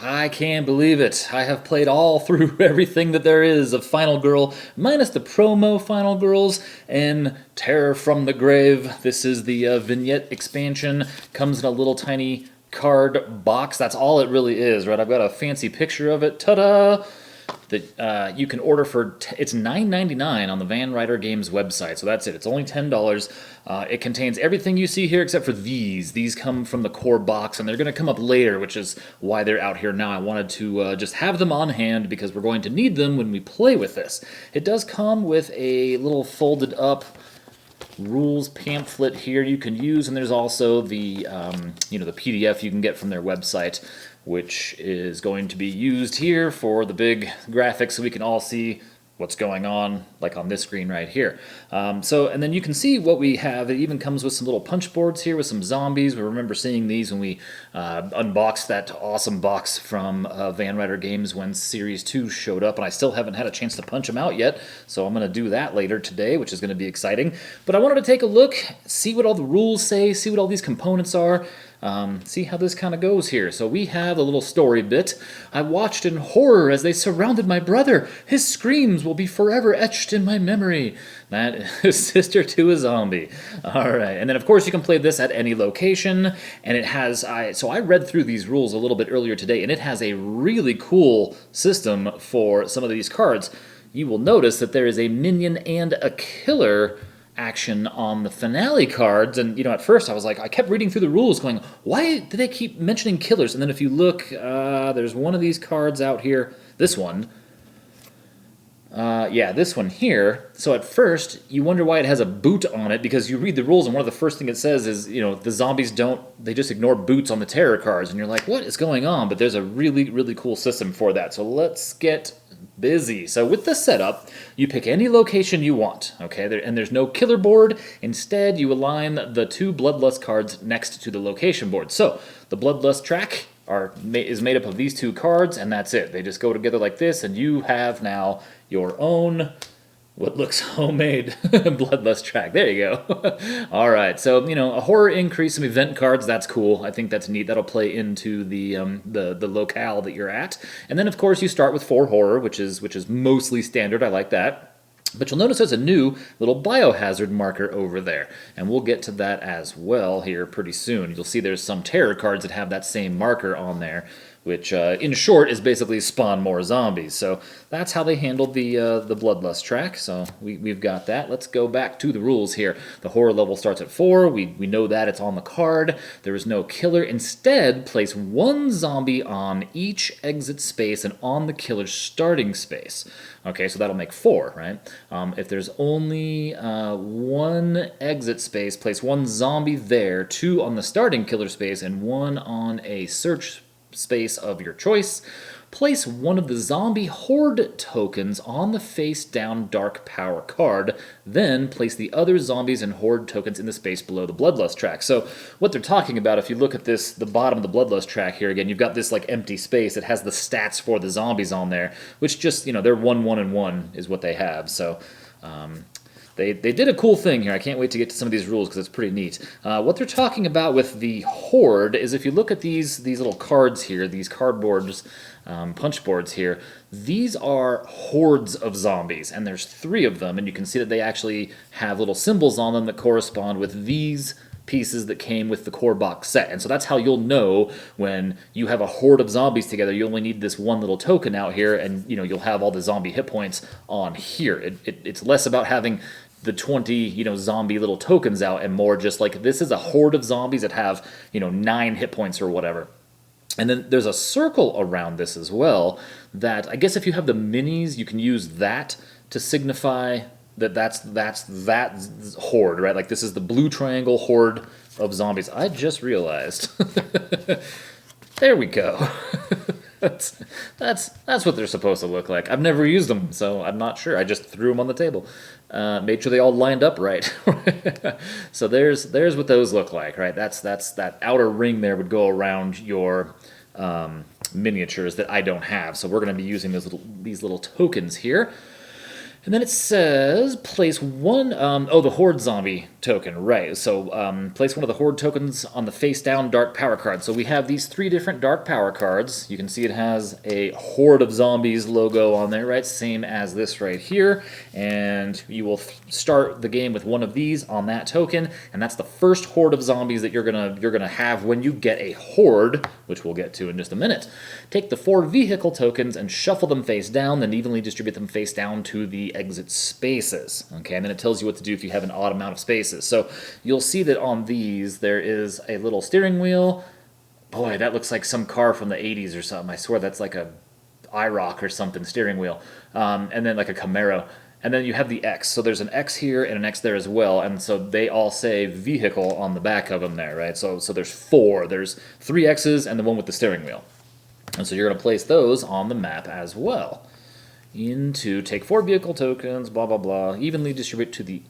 I can't believe it. I have played all through everything that there is of Final Girl, minus the promo Final Girls and Terror from the Grave. This is the vignette expansion. Comes in a little tiny card box. That's all it really is, right? I've got a fancy picture of it. Ta-da! That you can order for it's $9.99 on the Van Ryder Games website. So that's it. It's only $10. It contains everything you see here except for these. These come from the core box, and they're going to come up later, which is why they're out here now. I wanted to just have them on hand because we're going to need them when we play with this. It does come with a little folded up rules pamphlet here you can use, and there's also the the PDF you can get from their website, which is going to be used here for the big graphics so we can all see what's going on, like on this screen right here. And then you can see what we have. It even comes with some little punch boards here with some zombies. We remember seeing these when we unboxed that awesome box from Van Ryder Games when Series 2 showed up, and I still haven't had a chance to punch them out yet, so I'm going to do that later today, which is going to be exciting. But I wanted to take a look, see what all the rules say, see what all these components are, see how this kind of goes here. So we have a little story bit. I watched in horror as they surrounded my brother. His screams will be forever etched in my memory. That is sister to a zombie. All right, and then of course you can play this at any location, and it has. So I read through these rules a little bit earlier today, and it has a really cool system for some of these cards. You will notice that there is a minion and a killer action on the finale cards, and at first I was like, I kept reading through the rules going, why do they keep mentioning killers? And then if you look, there's one of these cards out here, this one, this one here. So at first you wonder why it has a boot on it, because you read the rules and one of the first thing it says is, the zombies they just ignore boots on the terror cards, and you're like, what is going on? But there's a really, really cool system for that. So let's get busy. So with the setup, you pick any location you want, okay? And there's no killer board. Instead, you align the two Bloodlust cards next to the location board. So the Bloodlust track is made up of these two cards, and that's it. They just go together like this, and you have now your own what looks homemade Bloodlust track. There you go. All right, so a horror increase, some event cards. That's cool. I think that's neat. That'll play into the locale that you're at. And then of course you start with 4 horror, which is mostly standard. I like that. But you'll notice there's a new little biohazard marker over there, and we'll get to that as well here pretty soon. You'll see there's some terror cards that have that same marker on there, which in short is basically spawn more zombies. So that's how they handled the Bloodlust track. So we've got that. Let's go back to the rules here. The horror level starts at 4. We know that it's on the card. There is no killer. Instead, place 1 zombie on each exit space and on the killer's starting space. Okay, so that'll make 4, right? If there's only 1 exit space, place 1 zombie there, 2 on the starting killer space, and 1 on a search space of your choice. Place 1 of the zombie horde tokens on the face down dark power card, then place the other zombies and horde tokens in the space below the Bloodlust track. So what they're talking about, if you look at this, the bottom of the Bloodlust track here again, you've got this like empty space. It has the stats for the zombies on there, which just, they're 1, 1, and 1 is what they have. So They did a cool thing here. I can't wait to get to some of these rules because it's pretty neat. What they're talking about with the Horde is if you look at these little cards here, these cardboards, punch boards here, these are hordes of zombies, and there's 3 of them, and you can see that they actually have little symbols on them that correspond with these pieces that came with the core box set. And so that's how you'll know when you have a horde of zombies together. You only need this one little token out here, and you'll have all the zombie hit points on here. It's less about having the 20 zombie little tokens out, and more just like this is a horde of zombies that have 9 hit points or whatever. And then there's a circle around this as well that I guess if you have the minis, you can use that to signify that's that horde, right? Like this is the blue triangle horde of zombies. I just realized. There we go. That's what they're supposed to look like. I've never used them, so I'm not sure. I just threw them on the table. Made sure they all lined up right. So there's what those look like, right? That's that outer ring there would go around your miniatures that I don't have. So we're going to be using these little tokens here. And then it says place one, the Horde Zombie token, right. So place one of the Horde tokens on the face down dark power card. So we have these 3 different dark power cards. You can see it has a Horde of Zombies logo on there, right? Same as this right here. And you will start the game with one of these on that token. And that's the first Horde of Zombies that you're gonna have when you get a Horde, which we'll get to in just a minute. Take the 4 vehicle tokens and shuffle them face down, then evenly distribute them face down to the exit spaces. Okay, and then it tells you what to do if you have an odd amount of spaces. So you'll see that on these there is a little steering wheel. Boy, that looks like some car from the 80s or something. I swear that's like a IROC or something steering wheel. And then like a Camaro. And then you have the X. So there's an X here and an X there as well. And so they all say vehicle on the back of them there, right? So there's 4. There's 3 X's and the one with the steering wheel. And so you're going to place those on the map as well. Take 4 vehicle tokens, blah, blah, blah, evenly distribute to the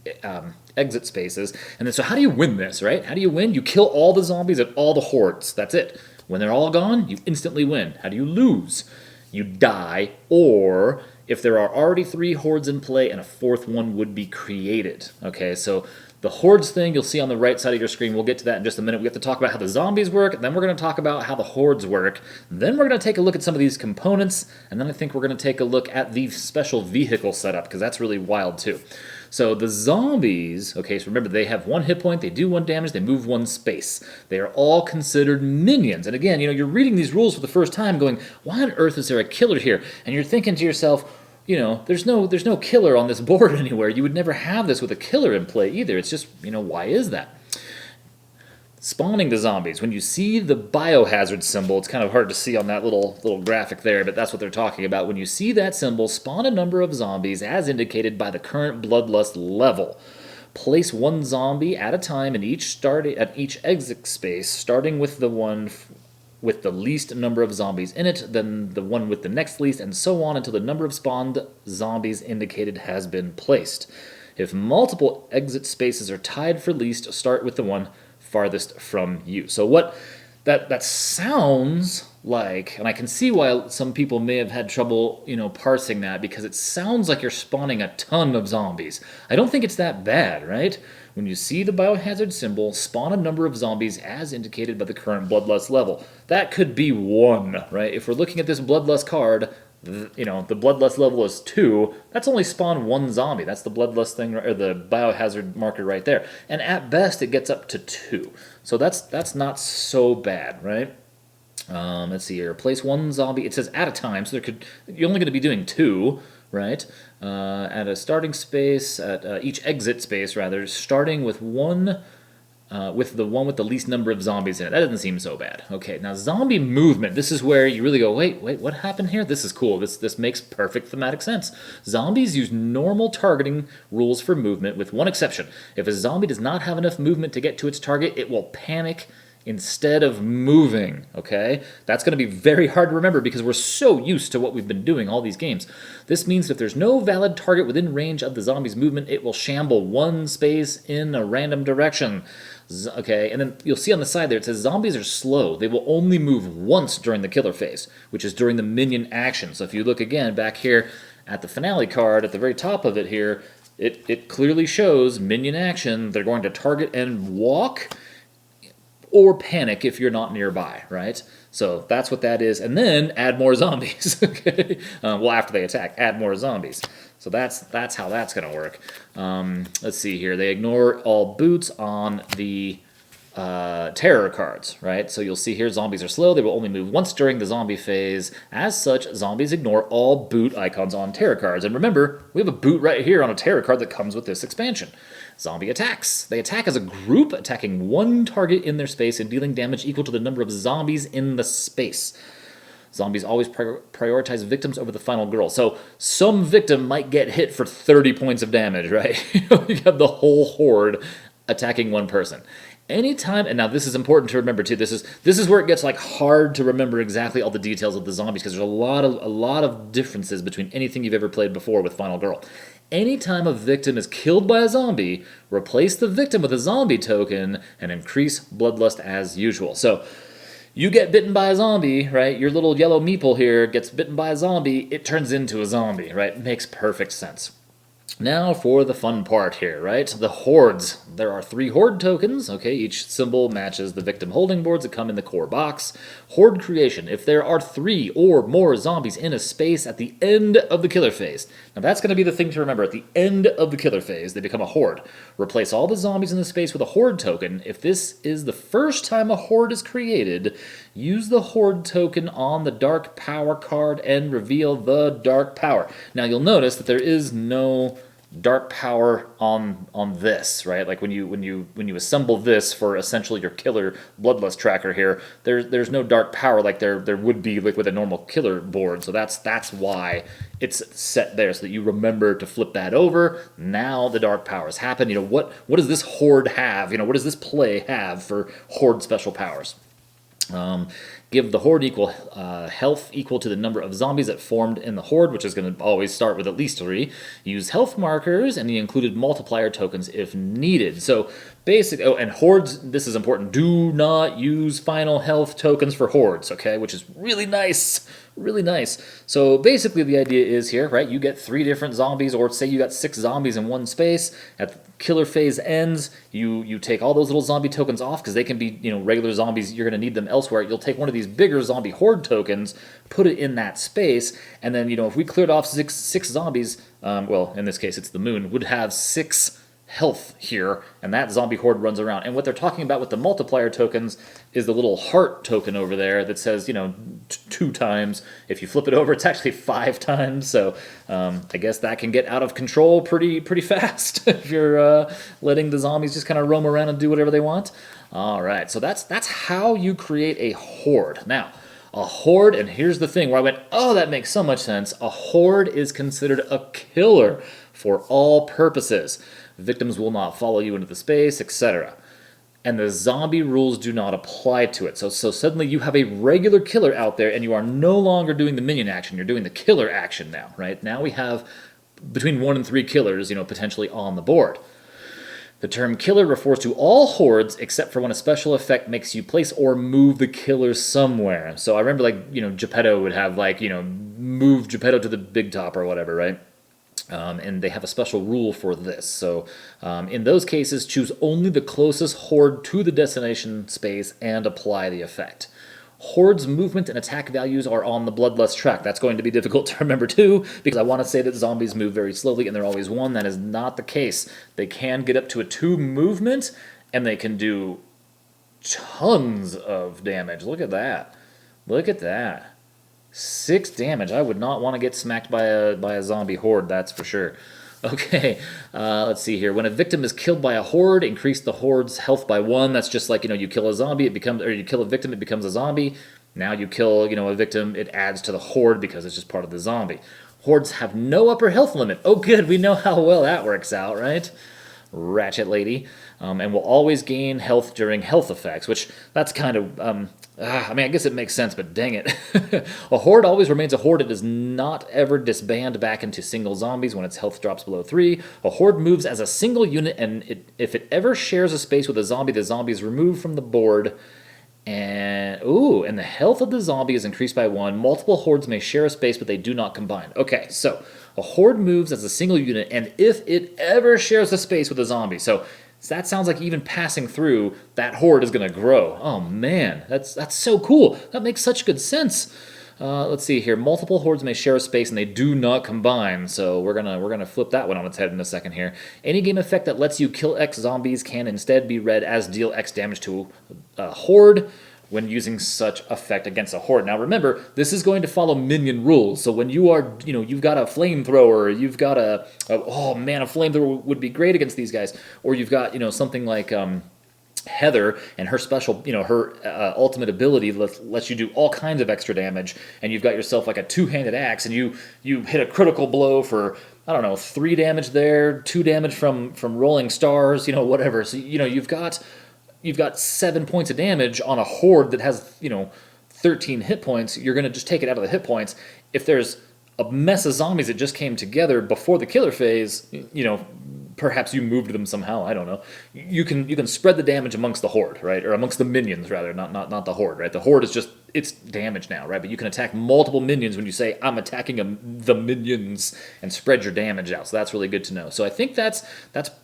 exit spaces. And then so how do you win this, right? How do you win? You kill all the zombies and all the hordes. That's it. When they're all gone, you instantly win. How do you lose? You die, or if there are already 3 hordes in play and a 4th one would be created. Okay, so the hordes thing you'll see on the right side of your screen. We'll get to that in just a minute. We have to talk about how the zombies work, and then we're going to talk about how the hordes work. Then we're going to take a look at some of these components, and then I think we're going to take a look at the special vehicle setup, because that's really wild too. So the zombies, okay, so remember they have 1 hit point, they do 1 damage, they move 1 space. They are all considered minions. And again, you're reading these rules for the first time going, why on earth is there a killer here? And you're thinking to yourself, there's no killer on this board anywhere. You would never have this with a killer in play either. It's just, why is that? Spawning the zombies. When you see the biohazard symbol, it's kind of hard to see on that little graphic there, but that's what they're talking about. When you see that symbol, spawn a number of zombies as indicated by the current bloodlust level. Place 1 zombie at a time at each exit space, starting with the one with the least number of zombies in it, then the one with the next least, and so on until the number of spawned zombies indicated has been placed. If multiple exit spaces are tied for least, start with the one farthest from you. So what that sounds like, and I can see why some people may have had trouble, parsing that, because it sounds like you're spawning a ton of zombies. I don't think it's that bad, right? When you see the biohazard symbol, spawn a number of zombies as indicated by the current bloodlust level. That could be 1, right? If we're looking at this bloodlust card, the bloodlust level is 2. That's only spawn 1 zombie. That's the bloodlust thing, or the biohazard marker right there. And at best, it gets up to 2. So that's not so bad, right? Let's see here. Place 1 zombie. It says at a time, so you're only going to be doing 2, right? At a starting space, at each exit space rather, starting with with the one with the least number of zombies in it. That doesn't seem so bad. Okay, now zombie movement. This is where you really go, wait, what happened here? This is cool. This makes perfect thematic sense. Zombies use normal targeting rules for movement, with one exception. If a zombie does not have enough movement to get to its target, it will panic instead of moving, okay? That's going to be very hard to remember because we're so used to what we've been doing all these games. This means that if there's no valid target within range of the zombie's movement, it will shamble 1 space in a random direction. Okay, and then you'll see on the side there, it says zombies are slow. They will only move once during the killer phase, which is during the minion action. So if you look again back here at the finale card, at the very top of it here, it clearly shows minion action. They're going to target and walk, or panic if you're not nearby, right? So that's what that is. And then add more zombies, okay? Well, after they attack, add more zombies. So that's how that's going to work. Let's see here. They ignore all boots on the terror cards, right? So you'll see here zombies are slow. They will only move once during the zombie phase. As such, zombies ignore all boot icons on terror cards. And remember, we have a boot right here on a terror card that comes with this expansion. Zombie attacks. They attack as a group, attacking 1 target in their space and dealing damage equal to the number of zombies in the space. Zombies always prioritize victims over the final girl. So some victim might get hit for 30 points of damage, right? You have the whole horde attacking 1 person. Anytime, and now this is important to remember too. This is where it gets like hard to remember exactly all the details of the zombies, because there's a lot of differences between anything you've ever played before with Final Girl. Anytime a victim is killed by a zombie, replace the victim with a zombie token and increase bloodlust as usual. So you get bitten by a zombie, right? Your little yellow meeple here gets bitten by a zombie, it turns into a zombie, right? Makes perfect sense. Now for the fun part here, right? The hordes. There are 3 horde tokens, okay? Each symbol matches the victim holding boards that come in the core box. Horde creation. If there are 3 or more zombies in a space at the end of the killer phase. Now that's going to be the thing to remember. At the end of the killer phase, they become a horde. Replace all the zombies in the space with a horde token. If this is the first time a horde is created, use the horde token on the dark power card and reveal the dark power. Now you'll notice that there is no dark power on this, right? Like when you assemble this for essentially your killer bloodlust tracker here, there's no dark power like there would be like with a normal killer board. So that's why it's set there, so that you remember to flip that over. Now the dark powers happen. What does this horde have? What does this play have for horde special powers? Give the horde equal health equal to the number of zombies that formed in the horde, which is going to always start with at least 3. Use health markers and the included multiplier tokens if needed. So basic. Oh, and hordes. This is important. Do not use final health tokens for hordes. Okay, which is really nice. Really nice. So basically the idea is here, right? You get 3 different zombies, or say you got 6 zombies in one space. At the killer phase ends, you take all those little zombie tokens off because they can be, regular zombies. You're going to need them elsewhere. You'll take one of these bigger zombie horde tokens, put it in that space, and then, if we cleared off six zombies, well, in this case it's the moon, would have 6 health here, and that zombie horde runs around. And what they're talking about with the multiplier tokens is the little heart token over there that says, 2 times. If you flip it over, it's actually 5 times. So I guess that can get out of control pretty fast if you're letting the zombies just kind of roam around and do whatever they want. All right, so that's how you create a horde. Now, a horde, and here's the thing where I went, oh, that makes so much sense. A horde is considered a killer for all purposes. Victims will not follow you into the space, etc. And the zombie rules do not apply to it. So suddenly you have a regular killer out there, and you are no longer doing the minion action. You're doing the killer action now, right? Now we have between 1 and 3 killers, potentially on the board. The term killer refers to all hordes except for when a special effect makes you place or move the killer somewhere. So I remember, Geppetto would have, move Geppetto to the big top or whatever, right? And they have a special rule for this. So in those cases, choose only the closest horde to the destination space and apply the effect. Horde's movement and attack values are on the bloodlust track. That's going to be difficult to remember too, because I want to say that zombies move very slowly and they're always 1. That is not the case. They can get up to a 2 movement, and they can do tons of damage. Look at that. Look at that. 6 damage. I would not want to get smacked by a zombie horde, that's for sure. Okay, let's see here. When a victim is killed by a horde, increase the horde's health by 1. That's just like, you kill a zombie, you kill a victim, it becomes a zombie. Now you kill, a victim, it adds to the horde because it's just part of the zombie. Hordes have no upper health limit. Oh, good, we know how well that works out, right? Ratchet lady. And will always gain health during health effects, which that's kind of, I guess it makes sense, but dang it. A horde always remains a horde. It does not ever disband back into single zombies when its health drops below 3. A horde moves as a single unit, and if it ever shares a space with a zombie, the zombie is removed from the board. And the health of the zombie is increased by 1. Multiple hordes may share a space, but they do not combine. Okay, so a horde moves as a single unit, and if it ever shares a space with a zombie, so that sounds like even passing through, that horde is going to grow. Oh man, that's so cool. That makes such good sense. Let's see here. Multiple hordes may share a space and they do not combine. So we're gonna flip that one on its head in a second here. Any game effect that lets you kill X zombies can instead be read as deal X damage to a horde when using such effect against a horde. Now remember, this is going to follow minion rules. So when you are, you've got a flamethrower, you've got oh man, a flamethrower would be great against these guys. Or you've got, something like Heather and her special, her ultimate ability lets you do all kinds of extra damage. And you've got yourself like a 2-handed axe, and you hit a critical blow for, I don't know, 3 damage there, 2 damage from rolling stars, whatever. So, you've got 7 points of damage on a horde that has, 13 hit points. You're going to just take it out of the hit points. If there's a mess of zombies that just came together before the killer phase, perhaps you moved them somehow. I don't know. You can spread the damage amongst the horde, right, or amongst the minions rather, not the horde, right? The horde is just it's damage now, right? But you can attack multiple minions when you say I'm attacking the minions and spread your damage out. So that's really good to know. So I think that's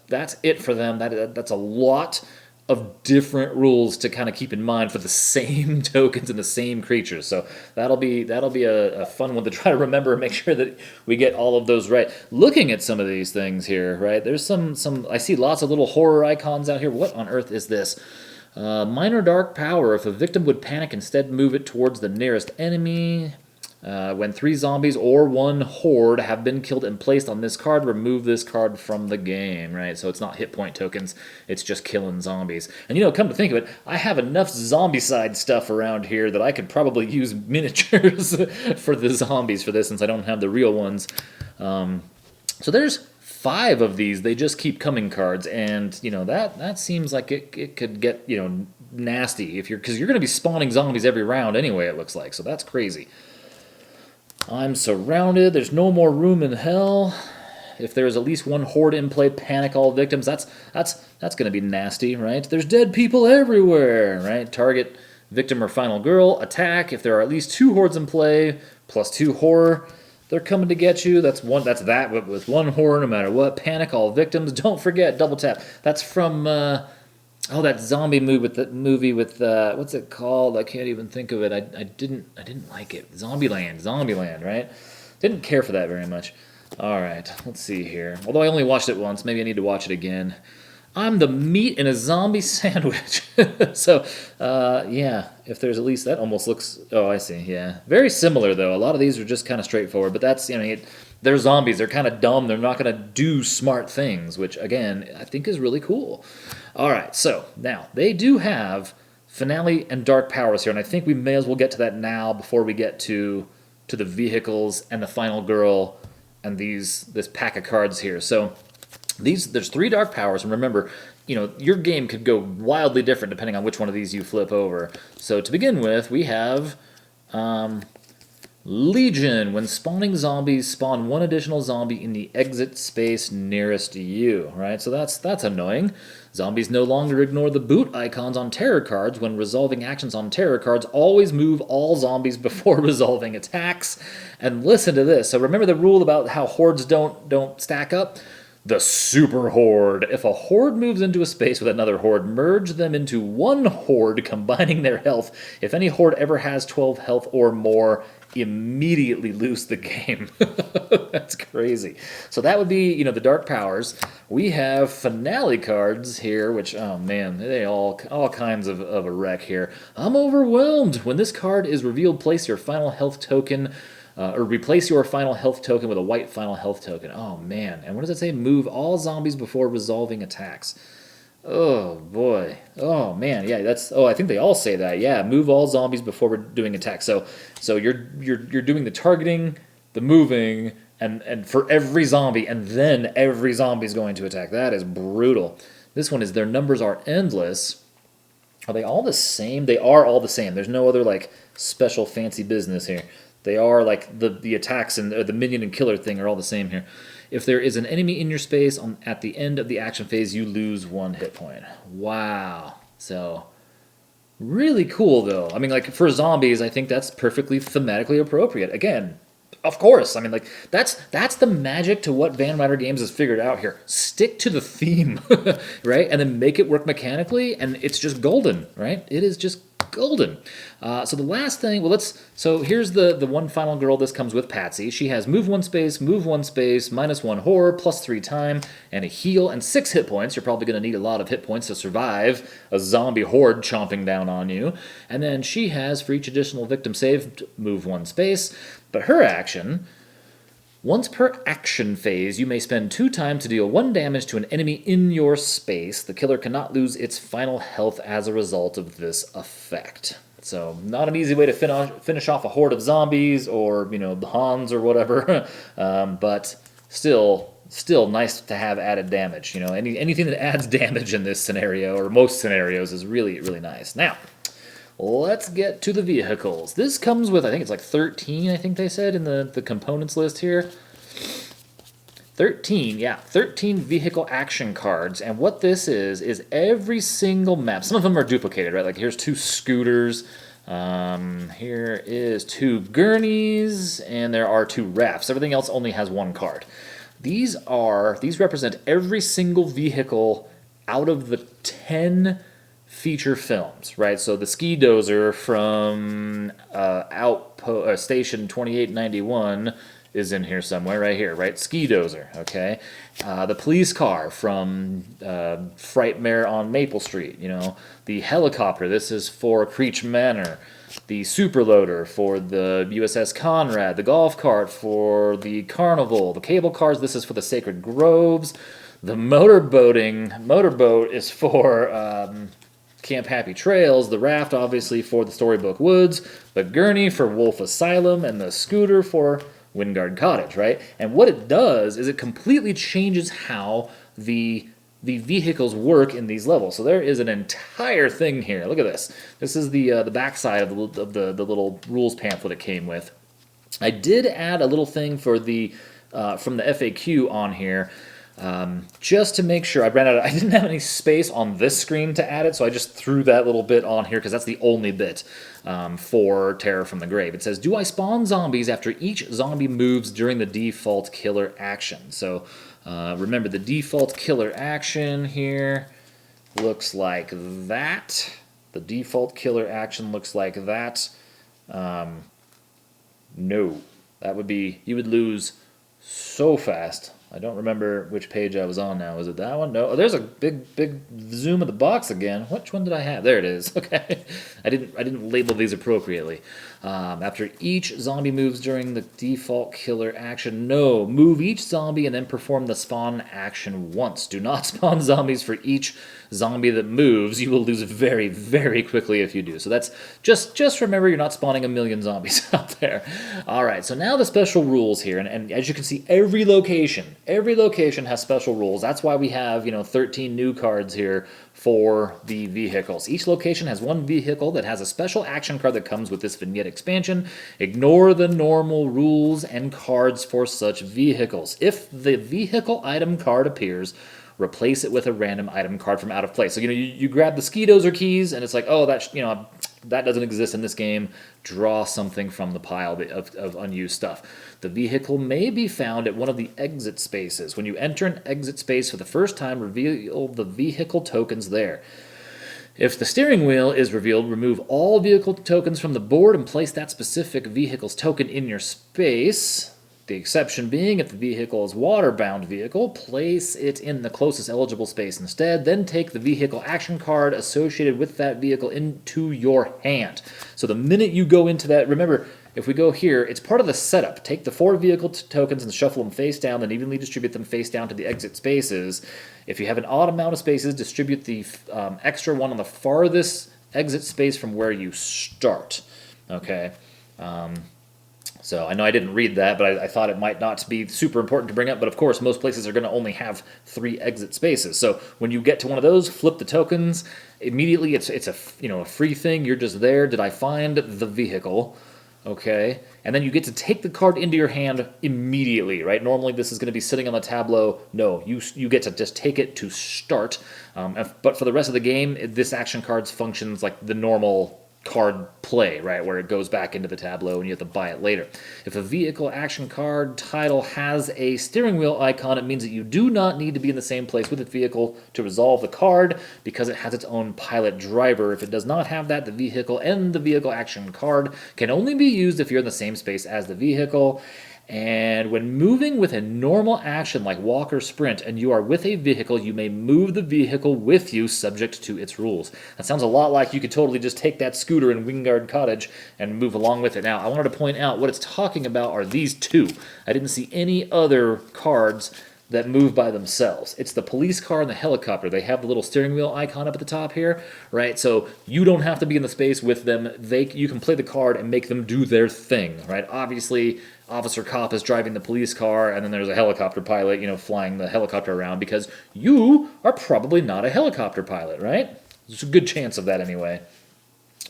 it for them. That's a lot of different rules to kind of keep in mind for the same tokens and the same creatures. So that'll be a fun one to try to remember and make sure that we get all of those right. Looking at some of these things here, right? There's some I see lots of little horror icons out here. What on earth is this? Minor dark power. If a victim would panic, instead move it towards the nearest enemy. When 3 zombies or 1 horde have been killed and placed on this card, remove this card from the game, right? So it's not hit point tokens, it's just killing zombies. And come to think of it, I have enough zombie-side stuff around here that I could probably use miniatures for the zombies for this, since I don't have the real ones. So there's 5 of these. They just keep coming cards, and that seems like it could get nasty because you're going to be spawning zombies every round anyway, it looks like. So that's crazy. I'm surrounded. There's no more room in hell. If there's at least 1 horde in play, panic all victims. That's going to be nasty, right? There's dead people everywhere, right? Target victim or final girl. Attack. If there are at least 2 hordes in play, plus 2 horror, they're coming to get you. That's that with 1 horror, no matter what. Panic all victims. Don't forget double tap. That's from that zombie movie with what's it called? I can't even think of it. I didn't like it. Zombieland, right? Didn't care for that very much. All right, let's see here. Although I only watched it once, maybe I need to watch it again. I'm the meat in a zombie sandwich. So, yeah, if there's at least that almost looks. Oh, I see. Yeah, very similar though. A lot of these are just kind of straightforward, but that's they're zombies. They're kind of dumb. They're not going to do smart things, which again I think is really cool. All right, so now they do have finale and dark powers here, and I think we may as well get to that now before we get to the vehicles and the final girl and this pack of cards here. So there's 3 dark powers, and remember, your game could go wildly different depending on which one of these you flip over. So to begin with, we have Legion. When spawning zombies, spawn 1 additional zombie in the exit space nearest to you, right? So that's annoying. Zombies no longer ignore the boot icons on terror cards. When resolving actions on terror cards, always move all zombies before resolving attacks. And listen to this. So remember the rule about how hordes don't stack up? The super horde. If a horde moves into a space with another horde, merge them into 1 horde, combining their health. If any horde ever has 12 health or more, immediately lose the game. That's crazy. So that would be, the dark powers. We have finale cards here, which, oh man, they all kinds of a wreck here. I'm overwhelmed. When this card is revealed, place your final health token or replace your final health token with a white final health token. Oh, man. And what does it say? Move all zombies before resolving attacks. Oh, boy. Oh, man. Yeah, I think they all say that. Yeah, move all zombies before we're doing attacks. So you're doing the targeting, the moving, and for every zombie, and then every zombie is going to attack. That is brutal. This one is their numbers are endless. Are they all the same? They are all the same. There's no other, special fancy business here. They are the attacks and the minion and killer thing are all the same here. If there is an enemy in your space at the end of the action phase, you lose 1 hit point. Wow. So, really cool though. I mean, for zombies, I think that's perfectly thematically appropriate. Again, of course. I mean, that's the magic to what Van Ryder Games has figured out here. Stick to the theme, right? And then make it work mechanically, and it's just golden, right? It is just golden. So the last thing, so here's the 1 final girl. This comes with Patsy. She has move 1 space, minus 1 horror, plus 3 time, and a heal, and 6 hit points. You're probably going to need a lot of hit points to survive a zombie horde chomping down on you. And then she has, for each additional victim saved, move 1 space. But her action, once per action phase, you may spend 2 time to deal 1 damage to an enemy in your space. The killer cannot lose its final health as a result of this effect. So, not an easy way to finish off a horde of zombies or, the Hans or whatever. But still nice to have added damage. Anything that adds damage in this scenario, or most scenarios, is really, really nice. Now, let's get to the vehicles. This comes with, I think it's 13, I think they said, in the components list here. 13, yeah, 13 vehicle action cards. And what this is every single map. Some of them are duplicated, right? Like here's 2 scooters. Here is 2 gurneys, and there are 2 rafts. Everything else only has 1 card. These represent every single vehicle out of the 10 feature films, right? So the ski dozer from Station 2891 is in here somewhere, right here, right? Ski dozer, okay? The police car from Frightmare on Maple Street, you know. The helicopter, this is for Creech Manor. The superloader for the USS Conrad. The golf cart for the Carnival. The cable cars, this is for the Sacred Groves. The motorboat is for Camp Happy Trails. The raft, obviously, for the Storybook Woods. The gurney for Wolf Asylum. And the scooter for Wingard Cottage, right? And what it does is it completely changes how the vehicles work in these levels. So there is an entire thing here. Look at this. This is the backside of the little rules pamphlet it came with. I did add a little thing for the from the FAQ on here. Just to make sure, I didn't have any space on this screen to add it, so I just threw that little bit on here because that's the only bit for Terror from the Grave. It says, do I spawn zombies after each zombie moves during the default killer action? So remember, the default killer action here looks like that. The default killer action looks like that. No, that would be, you would lose so fast. I don't remember which page I was on now. Was it that one? No. Oh, there's a big zoom of the box again. Which one did I have? There it is. Okay. I didn't label these appropriately. After each zombie moves during the default killer action, no. Move each zombie and then perform the spawn action once. Do not spawn zombies for each zombie that moves. You will lose very, very quickly if you do. So that's just remember you're not spawning a million zombies out there. All right. So now the special rules here, and as you can see, every location has special rules. That's why we have 13 new cards here for the vehicles. Each location has one vehicle that has a special action card that comes with this vignette expansion. Ignore the normal rules and cards for such vehicles. If the vehicle item card appears, replace it with a random item card from out of place. So you grab the ski dozer keys and it's like, oh, that doesn't exist in this game. Draw something from the pile of unused stuff. The vehicle may be found at one of the exit spaces. When you enter an exit space for the first time, reveal the vehicle tokens there. If the steering wheel is revealed, remove all vehicle tokens from the board and place that specific vehicle's token in your space. The exception being, if the vehicle is water-bound vehicle, place it in the closest eligible space instead. Then take the vehicle action card associated with that vehicle into your hand. So the minute you go into that, remember, if we go here, it's part of the setup. Take the 4 vehicle tokens and shuffle them face down, then evenly distribute them face down to the exit spaces. If you have an odd amount of spaces, distribute the extra one on the farthest exit space from where you start. Okay. So I know I didn't read that, but I thought it might not be super important to bring up. But of course, most places are going to only have 3 exit spaces. So when you get to one of those, flip the tokens. Immediately, it's a free thing. You're just there. Did I find the vehicle? Okay, and then you get to take the card into your hand immediately, right? Normally this is going to be sitting on the tableau. No, you get to just take it to start. But for the rest of the game, this action card functions like the normal card play, right, where it goes back into the tableau and you have to buy it later. If a vehicle action card title has a steering wheel icon, it means that you do not need to be in the same place with the vehicle to resolve the card because it has its own pilot driver. If it does not have that, the vehicle and the vehicle action card can only be used if you're in the same space as the vehicle. And when moving with a normal action like walk or sprint and you are with a vehicle, you may move the vehicle with you subject to its rules. That sounds a lot like you could totally just take that scooter in Wingard Cottage and move along with it. Now, I wanted to point out what it's talking about are these 2. I didn't see any other cards that move by themselves. It's the police car and the helicopter. They have the little steering wheel icon up at the top here, right? So you don't have to be in the space with them. You can play the card and make them do their thing, right? Obviously, Officer Cop is driving the police car, and then there's a helicopter pilot, flying the helicopter around because you are probably not a helicopter pilot, right? There's a good chance of that anyway.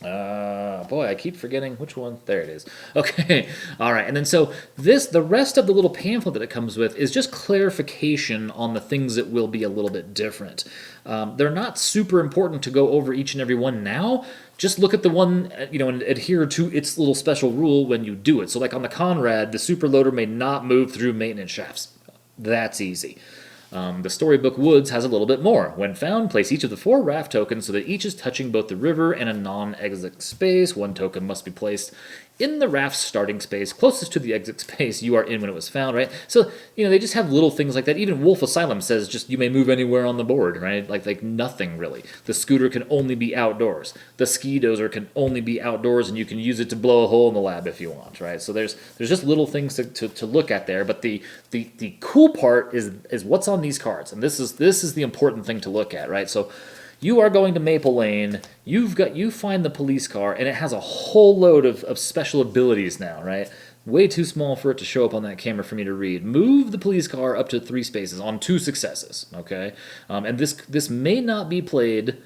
Boy, I keep forgetting which one. There it is. Okay, all right. And then so the rest of the little pamphlet that it comes with is just clarification on the things that will be a little bit different. They're not super important to go over each and every one now. Just look at the one, and adhere to its little special rule when you do it. So, like on the Conrad, the super loader may not move through maintenance shafts. That's easy. The Storybook Woods has a little bit more. When found, place each of the 4 raft tokens so that each is touching both the river and a non-exit space. 1 token must be placed in the raft's starting space, closest to the exit space you are in when it was found, right? So, they just have little things like that. Even Wolf Asylum says just you may move anywhere on the board, right? Like nothing really. The scooter can only be outdoors. The ski dozer can only be outdoors, and you can use it to blow a hole in the lab if you want, right? So there's just little things to look at there. But the cool part is what's on these cards, and this is the important thing to look at, right? So you are going to Maple Lane, you find the police car, and it has a whole load of special abilities now, right? Way too small for it to show up on that camera for me to read. Move the police car up to 3 spaces on 2 successes, okay? And this may not be played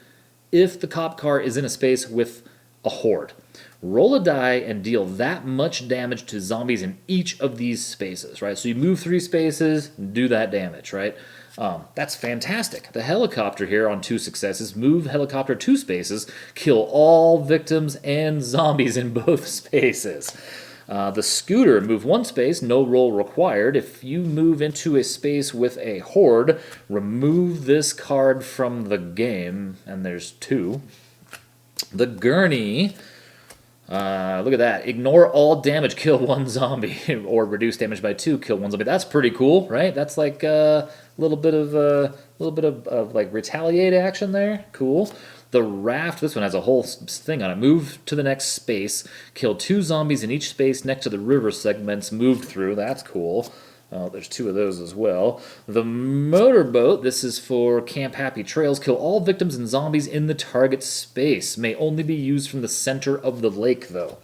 if the cop car is in a space with a horde. Roll a die and deal that much damage to zombies in each of these spaces, right? So you move 3 spaces, do that damage, right? That's fantastic. The helicopter here on 2 successes, move helicopter 2 spaces, kill all victims and zombies in both spaces. The scooter, move 1 space, no roll required. If you move into a space with a horde, remove this card from the game, and there's 2. The gurney, look at that. Ignore all damage, kill 1 zombie, or reduce damage by 2, kill 1 zombie. That's pretty cool, right? That's like a little bit of like retaliate action there. Cool. The raft, this one has a whole thing on it. Move to the next space, kill 2 zombies in each space next to the river segments moved through. That's cool. There's 2 of those as well. The motorboat, this is for Camp Happy Trails. Kill all victims and zombies in the target space. May only be used from the center of the lake, though.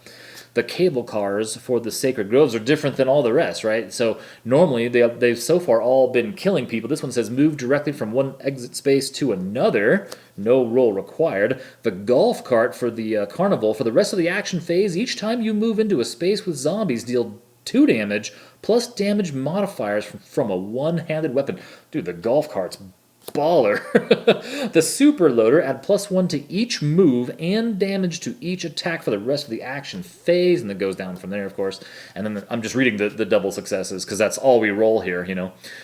The cable cars for the Sacred Groves are different than all the rest, right? So normally they've so far all been killing people. This one says move directly from 1 exit space to another. No roll required. The golf cart for the carnival. For the rest of the action phase, each time you move into a space with zombies, deal 2 damage, plus damage modifiers from a one-handed weapon. Dude, the golf cart's baller. The super loader, add +1 to each move and damage to each attack for the rest of the action phase, and then goes down from there, of course. And then I'm just reading the double successes, because that's all we roll here,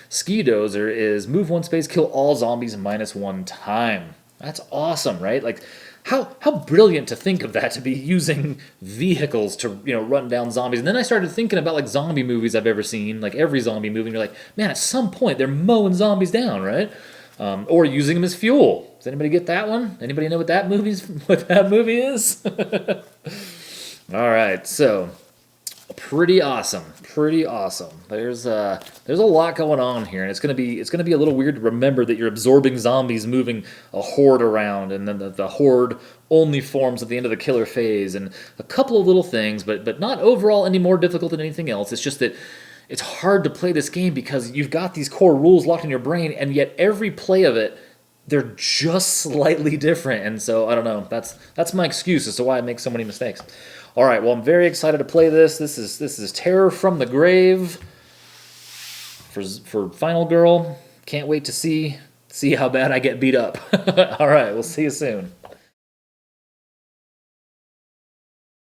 Ski dozer is move 1 space, kill all zombies -1 time. That's awesome, right? Like, how brilliant to think of that, to be using vehicles to run down zombies. And then I started thinking about like zombie movies I've ever seen, like every zombie movie, and you're like, man, at some point they're mowing zombies down, right? Or using them as fuel. Does anybody get that one? Anybody know what that movie is? All right, so pretty awesome. There's a lot going on here, and it's gonna be a little weird to remember that you're absorbing zombies, moving a horde around, and then the horde only forms at the end of the killer phase, and a couple of little things, but not overall any more difficult than anything else. It's just that it's hard to play this game because you've got these core rules locked in your brain, and yet every play of it, they're just slightly different. And so I don't know. That's my excuse as to why I make so many mistakes. All right, well, I'm very excited to play this. This is Terror from the Grave for Final Girl. Can't wait to see how bad I get beat up. All right, we'll see you soon.